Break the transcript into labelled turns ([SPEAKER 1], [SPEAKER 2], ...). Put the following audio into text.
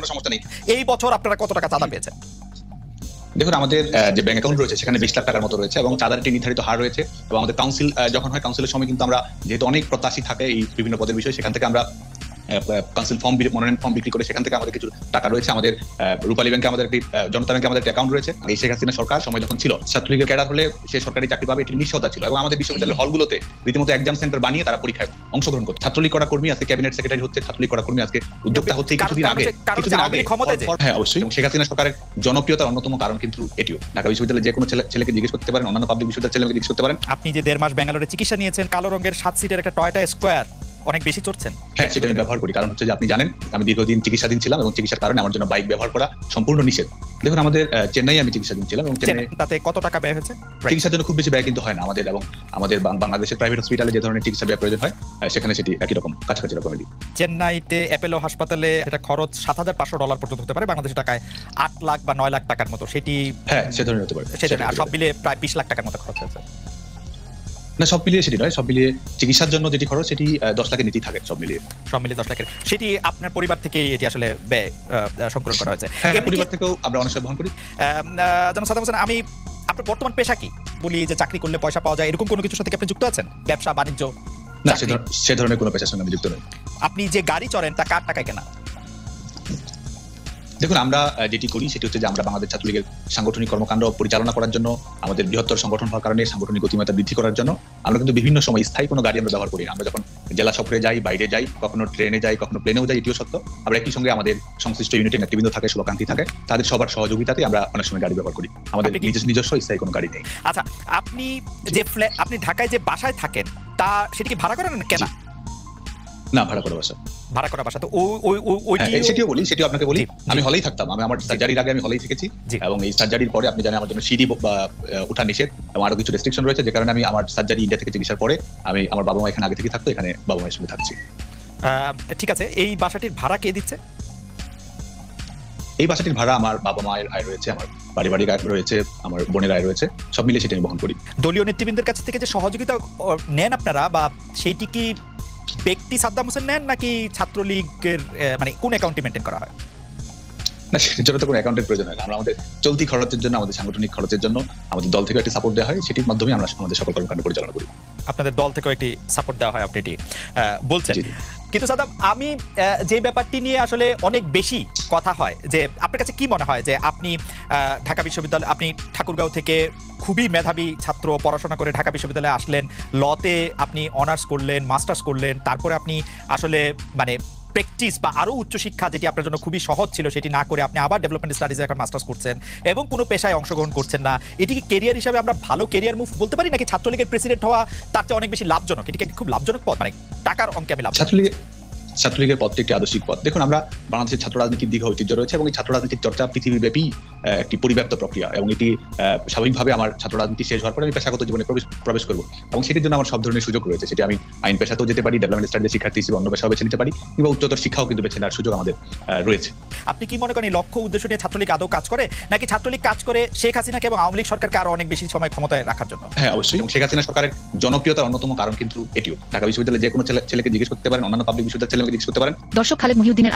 [SPEAKER 1] কোনো সমস্যা নেই।
[SPEAKER 2] এই বছর আপনারা কত টাকা চাঁদা পেয়েছেন?
[SPEAKER 1] দেখুন, আমাদের যে ব্যাংক অ্যাকাউন্ট রয়েছে সেখানে 20 লাখ টাকার মতো রয়েছে এবং চাঁদার একটি নির্ধারিত হার রয়েছে এবং আমাদের কাউন্সিল যখন হয় কাউন্সিলের সময় কিন্তু আমরা যেহেতু অনেক প্রত্যাশী থাকে এই বিভিন্ন পদের বিষয়ে, সেখান থেকে আমরা কাউন্সিল ফর্ম মনোনয়ন ফর্ম বিক্রি করে সেখান থেকে আমাদের কিছু টাকা রয়েছে। আমাদের রূপালী ব্যাংকে আমাদের একটি জনতা ব্যাংকে আমাদের অ্যাকাউন্ট রয়েছে। এই শেখ হাসিনা সরকার সময় যখন ছিল, ছাত্রলীগের ক্যাডার হলে সে সরকারি চাকরি পাবে, এটি নিশ্চয়তা ছিল এবং আমাদের বিশ্ববিদ্যালয়ের হলগুলোতে রীতিমতো এক্সাম সেন্টার বানিয়ে তারা পরীক্ষায় অংশগ্রহণ করছে। ছাত্রলীগ করা কর্মী আজকে ক্যাবিনেট সেক্রেটারি হচ্ছে, ছাত্রলীগ করা কর্মী আজকে উদ্যোক্তা হচ্ছে কিছুদিন আগে। হ্যাঁ, অবশ্যই। শেখ হাসিনা সরকারের জনপ্রিয়তার অন্যতম কারণ কিন্তু এটিও। ঢাকা বিশ্ববিদ্যালয়ে যে কোনো ছেলেকে জিজ্ঞেস করতে পারেন, অন্যান্য পাবলিক বিশ্ববিদ্যালয়ের ছেলেকে জিজ্ঞেস করতে পারেন।
[SPEAKER 2] আপনি যে 1.5 মাস ব্যাঙ্গালোরে চিকিৎসা নিয়েছেন, কালো রঙের 7 সিটের একটা টয়োটা স্কয়ার অনেক বেশি চড়ছেন।
[SPEAKER 1] হ্যাঁ, সেটা আমি ব্যবহার করি। কারণ হচ্ছে যে আপনি জানেন আমি দীর্ঘদিন চিকিৎসাধীন ছিলাম এবং চিকিৎসার কারণে আমার জন্য বাইক ব্যবহার করা সম্পূর্ণ নিষেধ। দেখুন, আমাদের চেন্নাই আমি চিকিৎসাধীন ছিলাম এবং
[SPEAKER 2] তাতে কত টাকা ব্যয় হয়েছে?
[SPEAKER 1] চিকিৎসার জন্য খুব বেশি ব্যয় কিন্তু হয় না আমাদের, এবং আমাদের বাংলাদেশের প্রাইভেট হসপিটালে যে ধরনের চিকিৎসা ব্যয় প্রয়োজন হয় সেখানে সেটি একই রকম, কাছাকাছি রকমেরই।
[SPEAKER 2] চেন্নাইতে অ্যাপোলো হাসপাতালে এটা খরচ $7,500 পর্যন্ত হতে পারে, বাংলাদেশের টাকায় 8 লাখ বা 9 লাখ টাকার মতো। সেটি
[SPEAKER 1] হ্যাঁ, সে ধরনের হতে পারে।
[SPEAKER 2] আর সব মিলে প্রায় 20 লাখ টাকার মতো খরচ হয়েছে।
[SPEAKER 1] না, সব মিলিয়ে সেটি নয়, সব মিলিয়ে চিকিৎসার জন্য যেটি খরচ সেটি 10 লাখের নিচেই থাকে। সব মিলিয়ে 10
[SPEAKER 2] লাখের। সেটি আপনার পরিবার থেকে এটি আসলে ব্যয় সংকলন করা হয়েছে।
[SPEAKER 1] হ্যাঁ, পরিবার থেকেও আমরা অনেক সময় বহন করি।
[SPEAKER 2] জনাব সাদ্দাম হোসেন, আমি আপনার বর্তমান পেশা কি বলি, যে চাকরি করলে পয়সা পাওয়া যায় এরকম কোনো কিছুর সাথে আপনি যুক্ত আছেন? ব্যবসা বাণিজ্য?
[SPEAKER 1] না, সে ধরনের কোনো পেশার সঙ্গে আমি যুক্ত নই।
[SPEAKER 2] আপনি যে গাড়ি চড়েন তা কার টাকায় কেনা?
[SPEAKER 1] দেখুন, আমরা যেটি করি সেটি হচ্ছে যে আমরা বাংলাদেশ ছাত্রলীগের সাংগঠনিক কর্মকাণ্ড পরিচালনা করার জন্য, আমাদের বৃহত্তর সংগঠন হওয়ার কারণে সাংগঠনিক গতিময়তা বৃদ্ধি করার জন্য আমরা কিন্তু বিভিন্ন সময় স্থায়ী কোনো গাড়ি আমরা ব্যবহার করি। আমরা যখন জেলা সফরে যাই, বাইরে যাই, কখনো ট্রেনে যাই, কখনো প্লেনেও যাই, এটিও সত্য। আমরা একই সঙ্গে আমাদের সংশ্লিষ্ট ইউনিটের নেতৃবৃন্দ থাকে, শুভাকাঙ্ক্ষী থাকে, তাদের সবার সহযোগিতাতে আমরা অনেক সময় গাড়ি ব্যবহার করি। আমাদের নিজস্ব স্থায়ী কোনো গাড়ি নেই।
[SPEAKER 2] আচ্ছা, আপনি ঢাকায় যে বাসায় থাকেন তা সেটি কি ভাড়া করেন না কেনা?
[SPEAKER 1] না, ভাড়া করা বাসা।
[SPEAKER 2] তো
[SPEAKER 1] সেটিও বলি, সেটিও আপনাকে বলি। আমি হলেই থাকতাম। আমি আমার সার্জারির আগে আমি হলেই থেকেছি এবং এই সার্জারির পরে আপনি জানেন আমার জন্য সিঁড়ি ওঠা নিষেধ এবং আরো কিছু রেস্ট্রিকশন রয়েছে, যে কারণে আমি আমার সার্জারি ইন্ডিয়া থেকে চিকিৎসার পরে আমি আমার বাবা মা এখানে আগে থেকে থাকতো, এখানে বাবা মায়ের সঙ্গে থাকছি।
[SPEAKER 2] ঠিক আছে, এই বাসাটির ভাড়া কে দিচ্ছে?
[SPEAKER 1] এই বাসাটির ভাড়া আমার বাবা মায়ের আয় রয়েছে, আমার পারিবারিক আয় রয়েছে, আমার বোনের আয় রয়েছে, সব মিলে সেটা আমি বহন করি।
[SPEAKER 2] দলীয় নেতৃবৃন্দের কাছ থেকে যে সহযোগিতা নেন আপনারা, বা সেইটি কি ব্যক্তি সাদ্দাম হোসেন নেন নাকি ছাত্রলীগের, মানে কোন অ্যাকাউন্টে মেইনটেইন করা হয়?
[SPEAKER 1] না, সেটার জন্য তো কোনো অ্যাকাউন্টের প্রয়োজন হয় না। আমরা আমাদের চলতি খরচের জন্য, আমাদের সাংগঠনিক খরচের জন্য আমাদের দল থেকে একটি সাপোর্ট দেওয়া হয়, সেটির মাধ্যমে আমরা আমাদের সকল কর্মকাণ্ড পরিচালনা করি।
[SPEAKER 2] আপনাদের দল থেকেও একটি সাপোর্ট দেওয়া হয়, আপনি এটি বলছেন। কিন্তু সাদ্দাম, আমি যে ব্যাপারটি নিয়ে আসলে অনেক বেশি কথা হয়, যে আপনার কাছে কি মনে হয় যে আপনি ঢাকা বিশ্ববিদ্যালয়, আপনি ঠাকুরগাঁও থেকে খুবই মেধাবী ছাত্র, পড়াশোনা করে ঢাকা বিশ্ববিদ্যালয়ে আসলেন, লতে আপনি অনার্স করলেন, মাস্টার্স করলেন, তারপরে আপনি আসলে মানে প্র্যাকটিস বা আরো উচ্চশিক্ষা যেটি আপনার জন্য খুবই সহজ ছিল সেটি না করে আপনি আবার ডেভেলপমেন্ট স্টাডিজে এখন মাস্টার্স করছেন এবং কোনো পেশায় অংশগ্রহণ করছেন না। এটি কি ক্যারিয়ার হিসাবে আমরা ভালো ক্যারিয়ার মুভ বলতে পারি, নাকি ছাত্রলীগের প্রেসিডেন্ট হওয়া তার চেয়ে অনেক বেশি লাভজনক? এটি কি খুব লাভজনক পথ, মানে টাকার অঙ্কে আমি লাভ?
[SPEAKER 1] ছাত্রলীগের পথটি একটি আদর্শিক পথ। দেখুন, আমরা বাংলাদেশের ছাত্র রাজনীতির দীর্ঘ ঐতিহ্য রয়েছে এবং এই ছাত্র রাজনীতির চর্চা পৃথিবীব্যাপী একটি পরিব্যাপ্ত প্রক্রিয়া এবং এটি স্বাভাবিকভাবে আমার ছাত্র রাজনীতি শেষ হওয়ার পরে আমি পেশাগত জীবনে প্রবেশ করবো এবং সেটির জন্য আমার সব ধরনের সুযোগ রয়েছে। সেটি আমি আইন পেশাতেও যেতে পারি, ডেভেলপমেন্ট স্টাডিজের শিক্ষার্থী হিসেবে অন্য পেশাও বেছে নিতে পারি, কিংবা উচ্চতর শিক্ষাও কিন্তু বেছে নেওয়ার সুযোগ আমাদের রয়েছে।
[SPEAKER 2] আপনি কি মনে করেন এই লক্ষ্য উদ্দেশ্য নিয়ে ছাত্রলীগ আদৌ কাজ করে, নাকি ছাত্রলীগ কাজ করে শেখ হাসিনাকে এবং আওয়ামী লীগ সরকারকে আরো অনেক বেশি সময় ক্ষমতায় রাখার জন্য?
[SPEAKER 1] হ্যাঁ, অবশ্যই। এবং শেখ হাসিনা সরকারের জনপ্রিয়তার অন্যতম কারণ কিন্তু এটিও। ঢাকা বিশ্ববিদ্যালয়ে যে কোনো ছেলেকে জিজ্ঞেস করতে পারেন, অন্যান্য পাবলিক বিশ্ববিদ্যালয়ের ছেলেকে জিজ্ঞেস করতে পারেন।
[SPEAKER 3] দর্শক, খালেদ মহিউদ্দিনের